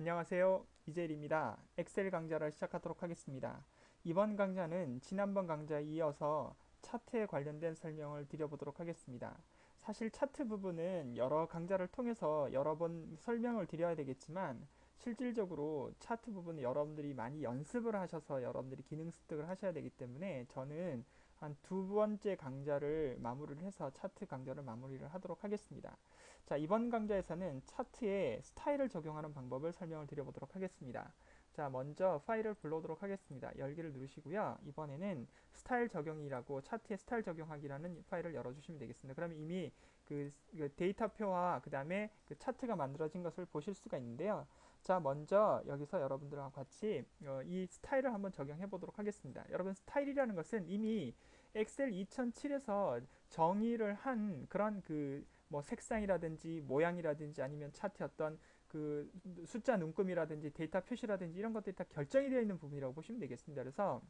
안녕하세요. 이재일입니다. 엑셀 강좌를 시작하도록 하겠습니다. 이번 강좌는 지난번 강좌에 이어서 차트에 관련된 설명을 드려보도록 하겠습니다. 사실 차트 부분은 여러 강좌를 통해서 여러 번 설명을 드려야 되겠지만 실질적으로 차트 부분은 여러분들이 많이 연습을 하셔서 여러분들이 기능 습득을 하셔야 되기 때문에 저는 한 두 번째 강좌를 마무리를 해서 차트 강좌를 마무리를 하도록 하겠습니다. 자, 이번 강좌에서는 차트에 스타일을 적용하는 방법을 설명을 드려보도록 하겠습니다. 자, 먼저 파일을 불러오도록 하겠습니다. 열기를 누르시고요. 이번에는 스타일 적용이라고 차트에 스타일 적용하기라는 파일을 열어주시면 되겠습니다. 그러면 이미 그 데이터표와 그 다음에 그 차트가 만들어진 것을 보실 수가 있는데요. 자, 먼저 여기서 여러분들과 같이 이 스타일을 한번 적용해 보도록 하겠습니다. 여러분, 스타일이라는 것은 이미 엑셀 2007에서 정의를 한 그런 뭐 색상이라든지 모양이라든지 아니면 차트 어떤 그 숫자 눈금이라든지 데이터 표시라든지 이런 것들이 다 결정이 되어 있는 부분이라고 보시면 되겠습니다. 그래서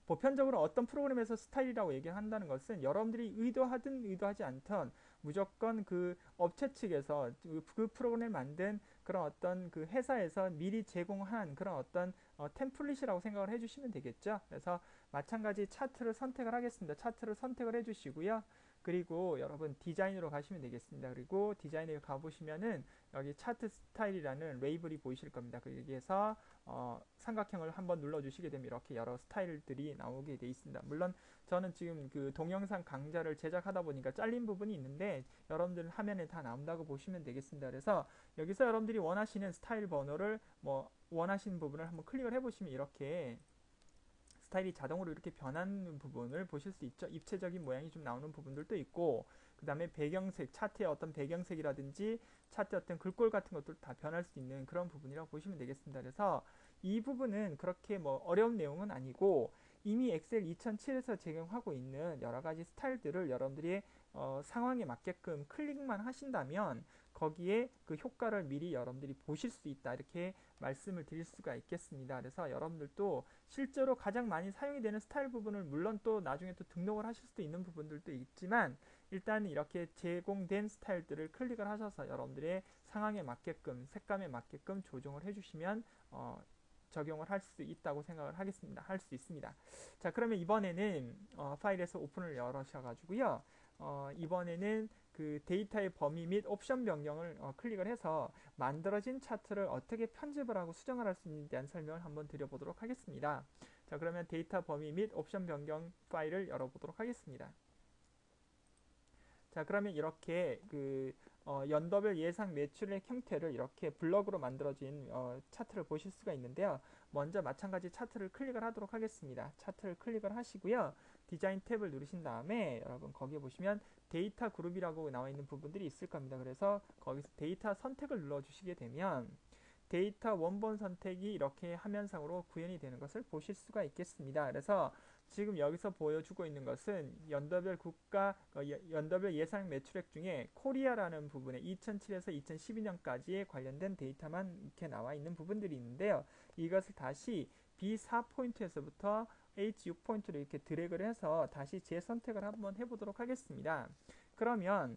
보편적으로 어떤 프로그램에서 스타일이라고 얘기한다는 것은 여러분들이 의도하든 의도하지 않든 무조건 그 업체 측에서 그 프로그램을 만든 그런 어떤 그 회사에서 미리 제공한 그런 어떤 템플릿이라고 생각을 해주시면 되겠죠. 그래서 마찬가지 차트를 선택을 하겠습니다. 차트를 선택을 해주시고요. 그리고 여러분 디자인으로 가시면 되겠습니다. 그리고 디자인에 가보시면은 여기 차트 스타일이라는 레이블이 보이실 겁니다. 여기에서 삼각형을 한번 눌러주시게 되면 이렇게 여러 스타일들이 나오게 돼 있습니다. 물론 저는 지금 그 동영상 강좌를 제작하다 보니까 잘린 부분이 있는데 여러분들 화면에 다 나온다고 보시면 되겠습니다. 그래서 여기서 여러분들이 원하시는 스타일 번호를 뭐 원하시는 부분을 한번 클릭을 해보시면 이렇게 스타일이 자동으로 이렇게 변하는 부분을 보실 수 있죠. 입체적인 모양이 좀 나오는 부분들도 있고, 그 다음에 배경색, 차트의 어떤 배경색이라든지 차트의 어떤 글꼴 같은 것들 다 변할 수 있는 그런 부분이라고 보시면 되겠습니다. 그래서 이 부분은 그렇게 뭐 어려운 내용은 아니고 이미 엑셀 2007에서 제공하고 있는 여러 가지 스타일들을 여러분들이 상황에 맞게끔 클릭만 하신다면 거기에 그 효과를 미리 여러분들이 보실 수 있다. 이렇게 말씀을 드릴 수가 있겠습니다. 그래서 여러분들도 실제로 가장 많이 사용이 되는 스타일 부분을 물론 또 나중에 또 등록을 하실 수도 있는 부분들도 있지만 일단 이렇게 제공된 스타일들을 클릭을 하셔서 여러분들의 상황에 맞게끔 색감에 맞게끔 조정을 해주시면 적용을 할 수 있다고 생각을 하겠습니다. 할 수 있습니다. 자, 그러면 이번에는 파일에서 오픈을 열으셔가지고요. 이번에는 그 데이터의 범위 및 옵션 변경을 클릭을 해서 만들어진 차트를 어떻게 편집을 하고 수정을 할 수 있는지에 대한 설명을 한번 드려보도록 하겠습니다. 자, 그러면 데이터 범위 및 옵션 변경 파일을 열어보도록 하겠습니다. 자, 그러면 이렇게 연도별 예상 매출의 형태를 이렇게 블럭으로 만들어진 차트를 보실 수가 있는데요. 먼저 마찬가지 차트를 클릭을 하도록 하겠습니다. 차트를 클릭을 하시고요. 디자인 탭을 누르신 다음에 여러분 거기에 보시면 데이터 그룹이라고 나와 있는 부분들이 있을 겁니다. 그래서 거기서 데이터 선택을 눌러주시게 되면 데이터 원본 선택이 이렇게 화면상으로 구현이 되는 것을 보실 수가 있겠습니다. 그래서 지금 여기서 보여주고 있는 것은 연도별 예상 매출액 중에 코리아라는 부분에 2007에서 2012년까지에 관련된 데이터만 이렇게 나와 있는 부분들이 있는데요. 이것을 다시 B4포인트에서부터 H6포인트로 이렇게 드래그를 해서 다시 재선택을 한번 해보도록 하겠습니다. 그러면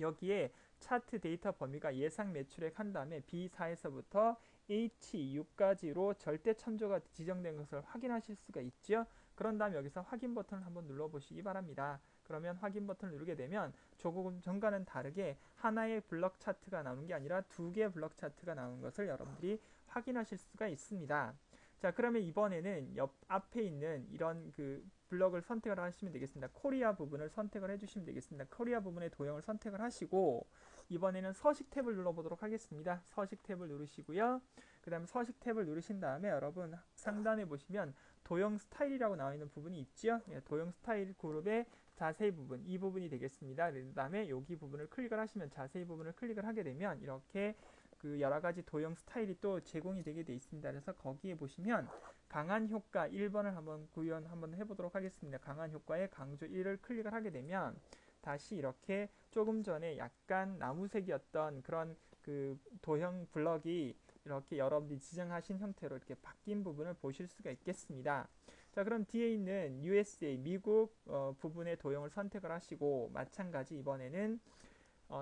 여기에 차트 데이터 범위가 예상 매출액 한 다음에 B4에서부터 H6까지로 절대 참조가 지정된 것을 확인하실 수가 있죠. 그런 다음 여기서 확인 버튼을 한번 눌러보시기 바랍니다. 그러면 확인 버튼을 누르게 되면 조금 전과는 다르게 하나의 블럭 차트가 나오는 게 아니라 두 개의 블럭 차트가 나오는 것을 여러분들이 확인하실 수가 있습니다. 자, 그러면 이번에는 옆 앞에 있는 이런 그 블럭을 선택을 하시면 되겠습니다. 코리아 부분을 선택을 해주시면 되겠습니다. 코리아 부분의 도형을 선택을 하시고 이번에는 서식 탭을 눌러보도록 하겠습니다. 서식 탭을 누르시고요. 그 다음 서식 탭을 누르신 다음에 여러분 상단에 보시면 도형 스타일이라고 나와 있는 부분이 있죠. 예, 도형 스타일 그룹의 자세히 부분, 이 부분이 되겠습니다. 그 다음에 여기 부분을 클릭을 하시면 자세히 부분을 클릭을 하게 되면 이렇게 그 여러 가지 도형 스타일이 또 제공이 되게 돼 있습니다. 그래서 거기에 보시면 강한 효과 1번을 한번 구현 한번 해보도록 하겠습니다. 강한 효과의 강조 1을 클릭을 하게 되면 다시 이렇게 조금 전에 약간 나무색이었던 그런 그 도형 블럭이 이렇게 여러분들이 지정하신 형태로 이렇게 바뀐 부분을 보실 수가 있겠습니다. 자, 그럼 뒤에 있는 USA 미국 부분의 도형을 선택을 하시고 마찬가지 이번에는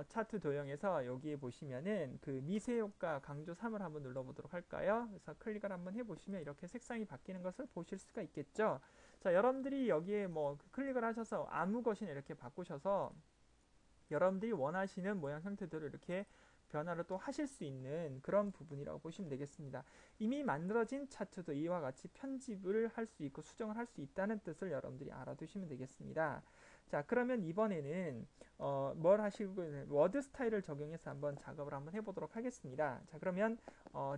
차트 도형에서 여기에 보시면은 그 미세 효과 강조 3을 한번 눌러보도록 할까요? 그래서 클릭을 한번 해보시면 이렇게 색상이 바뀌는 것을 보실 수가 있겠죠. 자, 여러분들이 여기에 뭐 클릭을 하셔서 아무 것이나 이렇게 바꾸셔서 여러분들이 원하시는 모양 형태대로 이렇게 변화를 또 하실 수 있는 그런 부분이라고 보시면 되겠습니다. 이미 만들어진 차트도 이와 같이 편집을 할 수 있고 수정을 할 수 있다는 뜻을 여러분들이 알아두시면 되겠습니다. 자, 그러면 이번에는 뭘 하시고 워드 스타일을 적용해서 한번 작업을 한번 해보도록 하겠습니다. 자, 그러면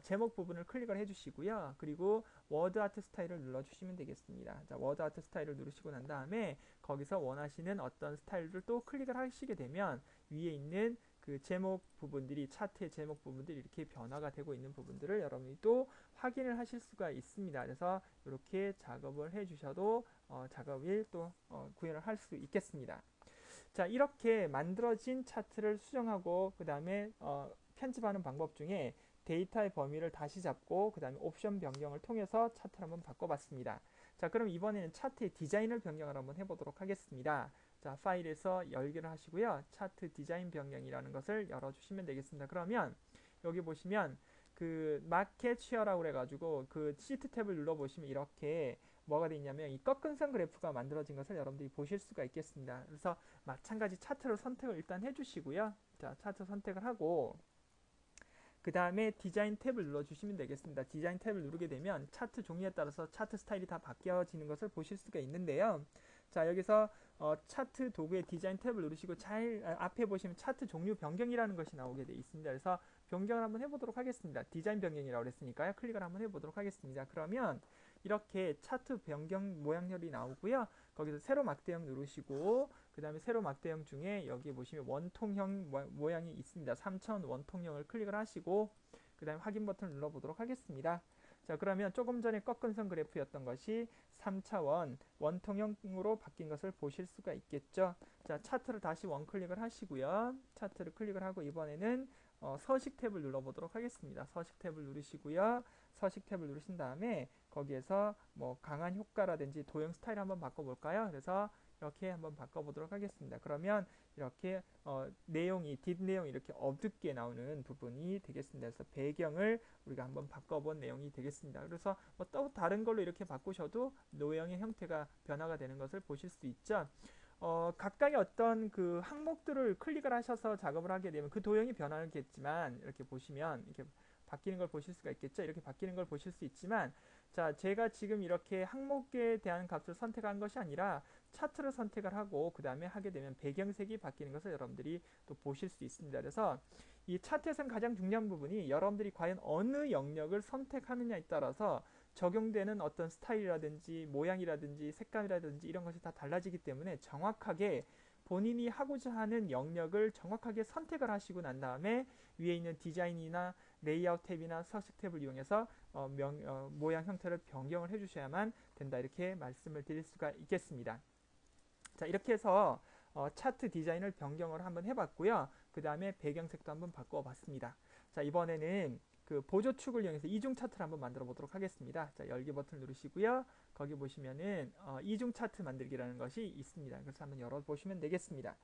제목 부분을 클릭을 해주시고요. 그리고 워드 아트 스타일을 눌러주시면 되겠습니다. 자, 워드 아트 스타일을 누르시고 난 다음에 거기서 원하시는 어떤 스타일을 또 클릭을 하시게 되면 위에 있는 그 제목 부분들이 차트의 제목 부분들이 이렇게 변화가 되고 있는 부분들을 여러분이 또 확인을 하실 수가 있습니다. 그래서 이렇게 작업을 해주셔도 작업일 또 구현을 할 수 있겠습니다. 자, 이렇게 만들어진 차트를 수정하고 그 다음에 편집하는 방법 중에 데이터의 범위를 다시 잡고 그 다음에 옵션 변경을 통해서 차트를 한번 바꿔봤습니다. 자, 그럼 이번에는 차트의 디자인을 변경을 한번 해보도록 하겠습니다. 자, 파일에서 열기를 하시고요. 차트 디자인 변경이라는 것을 열어주시면 되겠습니다. 그러면 여기 보시면 그 마켓 쉐어라고 그래가지고 그 시트 탭을 눌러보시면 이렇게 뭐가 되어 있냐면 이 꺾은선 그래프가 만들어진 것을 여러분들이 보실 수가 있겠습니다. 그래서 마찬가지 차트를 선택을 일단 해주시고요. 자, 차트 선택을 하고 그 다음에 디자인 탭을 눌러주시면 되겠습니다. 디자인 탭을 누르게 되면 차트 종류에 따라서 차트 스타일이 다 바뀌어지는 것을 보실 수가 있는데요. 자, 여기서 차트 도구의 디자인 탭을 누르시고 앞에 보시면 차트 종류 변경이라는 것이 나오게 되어 있습니다. 그래서 변경을 한번 해보도록 하겠습니다. 디자인 변경이라고 그랬으니까요. 클릭을 한번 해보도록 하겠습니다. 그러면 이렇게 차트 변경 모양열이 나오고요. 거기서 세로 막대형 누르시고 그 다음에 세로 막대형 중에 여기 보시면 원통형 모양이 있습니다. 3000 원통형을 클릭을 하시고 그 다음에 확인 버튼을 눌러보도록 하겠습니다. 자, 그러면 조금 전에 꺾은선 그래프였던 것이 3차원 원통형으로 바뀐 것을 보실 수가 있겠죠. 자, 차트를 다시 원클릭을 하시고요. 차트를 클릭을 하고 이번에는 서식 탭을 눌러보도록 하겠습니다. 서식 탭을 누르시고요. 서식 탭을 누르신 다음에 거기에서 뭐 강한 효과라든지 도형 스타일 한번 바꿔볼까요? 그래서 이렇게 한번 바꿔보도록 하겠습니다. 그러면 이렇게 내용이 뒷내용이 이렇게 어둡게 나오는 부분이 되겠습니다. 그래서 배경을 우리가 한번 바꿔본 내용이 되겠습니다. 그래서 뭐 또 다른 걸로 이렇게 바꾸셔도 노형의 형태가 변화가 되는 것을 보실 수 있죠. 각각의 어떤 그 항목들을 클릭을 하셔서 작업을 하게 되면 그 도형이 변하겠지만 이렇게 보시면 이렇게 바뀌는 걸 보실 수가 있겠죠. 이렇게 바뀌는 걸 보실 수 있지만 자, 제가 지금 이렇게 항목에 대한 값을 선택한 것이 아니라 차트를 선택을 하고 그 다음에 하게 되면 배경색이 바뀌는 것을 여러분들이 또 보실 수 있습니다. 그래서 이 차트에서는 가장 중요한 부분이 여러분들이 과연 어느 영역을 선택하느냐에 따라서 적용되는 어떤 스타일이라든지 모양이라든지 색감이라든지 이런 것이 다 달라지기 때문에 정확하게 본인이 하고자 하는 영역을 정확하게 선택을 하시고 난 다음에 위에 있는 디자인이나 레이아웃 탭이나 서식 탭을 이용해서 모양 형태를 변경을 해주셔야만 된다. 이렇게 말씀을 드릴 수가 있겠습니다. 자, 이렇게 해서 차트 디자인을 변경을 한번 해봤고요. 그 다음에 배경색도 한번 바꿔봤습니다. 자, 이번에는 그 보조축을 이용해서 이중 차트를 한번 만들어 보도록 하겠습니다. 자, 열기 버튼 누르시고요. 거기 보시면은 이중 차트 만들기라는 것이 있습니다. 그래서 한번 열어보시면 되겠습니다.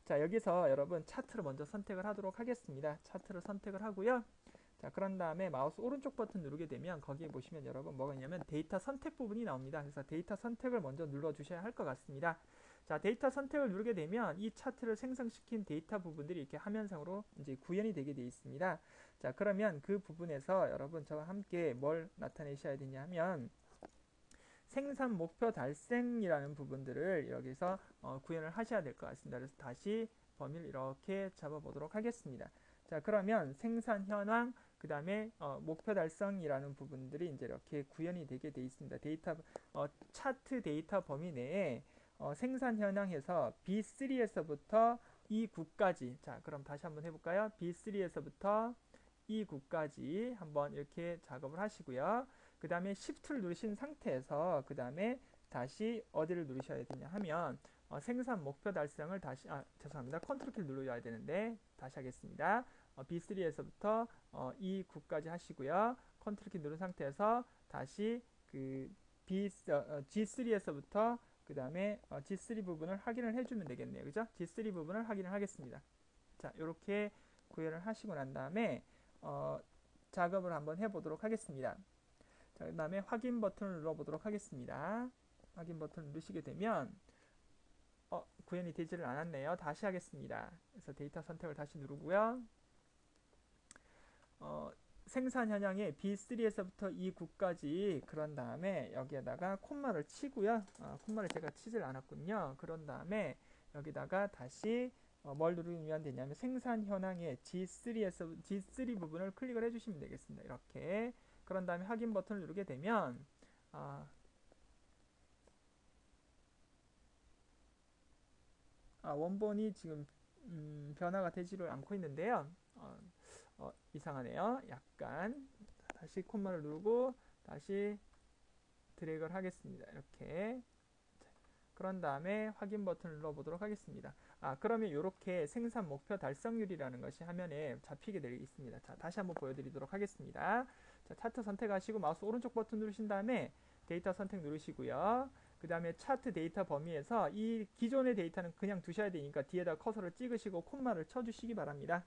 자, 여기서 여러분 차트를 먼저 선택을 하도록 하겠습니다. 차트를 선택을 하고요. 자, 그런 다음에 마우스 오른쪽 버튼 누르게 되면 거기에 보시면 여러분 뭐가 있냐면 데이터 선택 부분이 나옵니다. 그래서 데이터 선택을 먼저 눌러 주셔야 할 것 같습니다. 자, 데이터 선택을 누르게 되면 이 차트를 생성시킨 데이터 부분들이 이렇게 화면상으로 이제 구현이 되게 되어 있습니다. 자, 그러면 그 부분에서 여러분 저와 함께 뭘 나타내셔야 되냐 하면 생산 목표 달성이라는 부분들을 여기서 구현을 하셔야 될 것 같습니다. 그래서 다시 범위를 이렇게 잡아보도록 하겠습니다. 자, 그러면 생산 현황 그 다음에 목표 달성이라는 부분들이 이제 이렇게 구현이 되게 되어 있습니다. 데이터 차트 데이터 범위 내에 생산 현황에서 B3에서부터 E9까지 자, 그럼 다시 한번 해볼까요? B3에서부터 E9까지 한번 이렇게 작업을 하시고요. 그 다음에 Shift를 누르신 상태에서 그 다음에 다시 어디를 누르셔야 되냐 하면 생산 목표 달성을 다시 죄송합니다. 컨트롤 키를 눌러야 되는데 다시 하겠습니다. B3에서부터 E9까지 하시고요. 컨트롤 키 누른 상태에서 다시 그 G3에서부터 그 다음에 G3 부분을 확인을 해주면 되겠네요. 그죠? G3 부분을 확인을 하겠습니다. 자, 이렇게 구현을 하시고 난 다음에 작업을 한번 해보도록 하겠습니다. 자, 그 다음에 확인 버튼을 눌러보도록 하겠습니다. 확인 버튼을 누르시게 되면 구현이 되지를 않았네요. 다시 하겠습니다. 그래서 데이터 선택을 다시 누르고요. 생산 현황에 B3에서부터 E9까지 그런 다음에 여기에다가 콤마를 치고요. 콤마를 제가 치질 않았군요. 그런 다음에 여기다가 다시 뭘 누르면 되냐면 생산 현황의 G3 부분을 클릭을 해주시면 되겠습니다. 이렇게 그런 다음에 확인 버튼을 누르게 되면 원본이 지금 변화가 되지를 않고 있는데요. 이상하네요. 약간 다시 콤마를 누르고 다시 드래그를 하겠습니다. 이렇게 그런 다음에 확인 버튼을 눌러보도록 하겠습니다. 그러면 이렇게 생산 목표 달성률이라는 것이 화면에 잡히게 되어 있습니다. 자, 다시 한번 보여드리도록 하겠습니다. 자, 차트 선택하시고 마우스 오른쪽 버튼 누르신 다음에 데이터 선택 누르시고요. 그 다음에 차트 데이터 범위에서 이 기존의 데이터는 그냥 두셔야 되니까 뒤에다 커서를 찍으시고 콤마를 쳐주시기 바랍니다.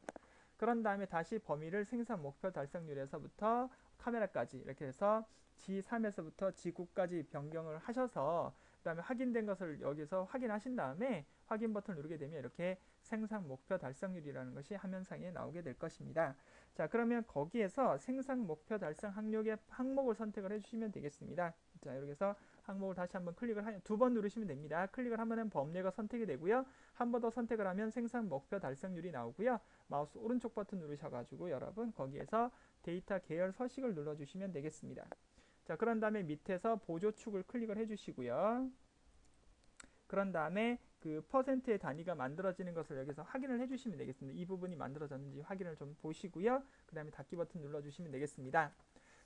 그런 다음에 다시 범위를 생산 목표 달성률에서부터 카메라까지 이렇게 해서 G3에서부터 G9까지 변경을 하셔서 그 다음에 확인된 것을 여기서 확인하신 다음에 확인 버튼을 누르게 되면 이렇게 생산 목표 달성률이라는 것이 화면상에 나오게 될 것입니다. 자, 그러면 거기에서 생산 목표 달성 항목을 선택을 해주시면 되겠습니다. 자, 이렇게 해서 항목을 다시 한번 클릭을 두 번 누르시면 됩니다. 클릭을 하면 범례가 선택이 되고요. 한 번 더 선택을 하면 생산 목표 달성률이 나오고요. 마우스 오른쪽 버튼 누르셔가지고 여러분 거기에서 데이터 계열 서식을 눌러주시면 되겠습니다. 자, 그런 다음에 밑에서 보조축을 클릭을 해주시고요. 그런 다음에 그 퍼센트의 단위가 만들어지는 것을 여기서 확인을 해주시면 되겠습니다. 이 부분이 만들어졌는지 확인을 좀 보시고요. 그 다음에 닫기 버튼 눌러주시면 되겠습니다.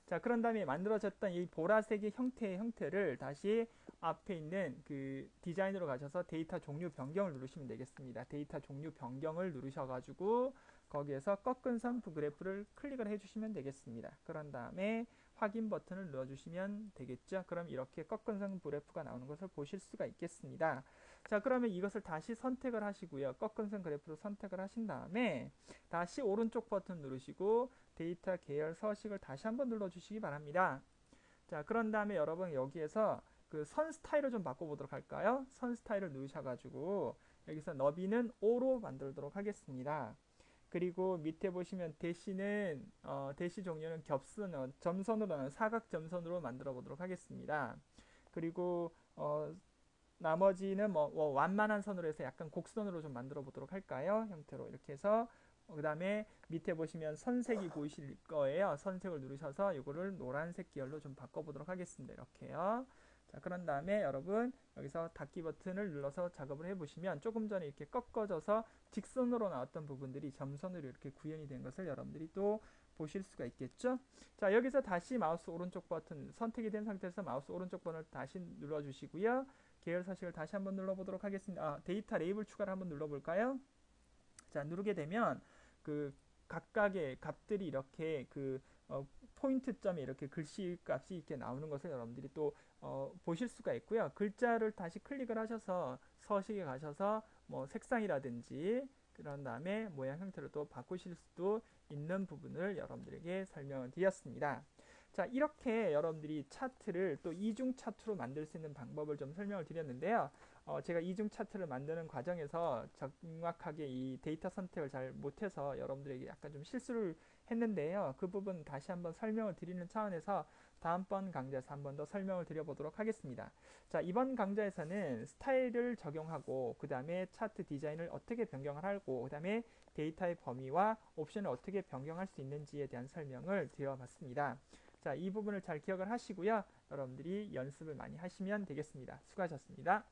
자, 그런 다음에 만들어졌던 이 보라색의 형태를 다시 앞에 있는 그 디자인으로 가셔서 데이터 종류 변경을 누르시면 되겠습니다. 데이터 종류 변경을 누르셔가지고 거기에서 꺾은 선 그래프를 클릭을 해주시면 되겠습니다. 그런 다음에 확인 버튼을 눌러주시면 되겠죠. 그럼 이렇게 꺾은 선 그래프가 나오는 것을 보실 수가 있겠습니다. 자, 그러면 이것을 다시 선택을 하시고요. 꺾은 선 그래프로 선택을 하신 다음에 다시 오른쪽 버튼 누르시고 데이터 계열 서식을 다시 한번 눌러주시기 바랍니다. 자, 그런 다음에 여러분 여기에서 그 선 스타일을 좀 바꿔보도록 할까요? 선 스타일을 누르셔가지고 여기서 너비는 5로 만들도록 하겠습니다. 그리고 밑에 보시면 대시는 대시 종류는 겹선 점선으로는 사각 점선으로 만들어 보도록 하겠습니다. 그리고 나머지는 완만한 선으로 해서 약간 곡선으로 좀 만들어 보도록 할까요? 형태로 이렇게 해서 그 다음에 밑에 보시면 선색이 보이실 거예요. 선색을 누르셔서 이거를 노란색 계열로 좀 바꿔보도록 하겠습니다. 이렇게요. 자, 그런 다음에 여러분 여기서 닫기 버튼을 눌러서 작업을 해보시면 조금 전에 이렇게 꺾어져서 직선으로 나왔던 부분들이 점선으로 이렇게 구현이 된 것을 여러분들이 또 보실 수가 있겠죠. 자, 여기서 다시 마우스 오른쪽 버튼 선택이 된 상태에서 마우스 오른쪽 버튼을 다시 눌러주시고요. 계열 서식을 다시 한번 눌러보도록 하겠습니다. 데이터 레이블 추가를 한번 눌러볼까요? 자, 누르게 되면 그 각각의 값들이 이렇게 그 포인트점에 이렇게 글씨 값이 이렇게 나오는 것을 여러분들이 또 보실 수가 있고요. 글자를 다시 클릭을 하셔서 서식에 가셔서 뭐 색상이라든지 그런 다음에 모양 형태를 또 바꾸실 수도 있는 부분을 여러분들에게 설명을 드렸습니다. 자, 이렇게 여러분들이 차트를 또 이중 차트로 만들 수 있는 방법을 좀 설명을 드렸는데요. 제가 이중 차트를 만드는 과정에서 정확하게 이 데이터 선택을 잘 못해서 여러분들에게 약간 좀 실수를 했는데요. 그 부분 다시 한번 설명을 드리는 차원에서 다음번 강좌에서 한번 더 설명을 드려보도록 하겠습니다. 자, 이번 강좌에서는 스타일을 적용하고 그 다음에 차트 디자인을 어떻게 변경을 하고 그 다음에 데이터의 범위와 옵션을 어떻게 변경할 수 있는지에 대한 설명을 드려봤습니다. 자, 이 부분을 잘 기억을 하시고요. 여러분들이 연습을 많이 하시면 되겠습니다. 수고하셨습니다.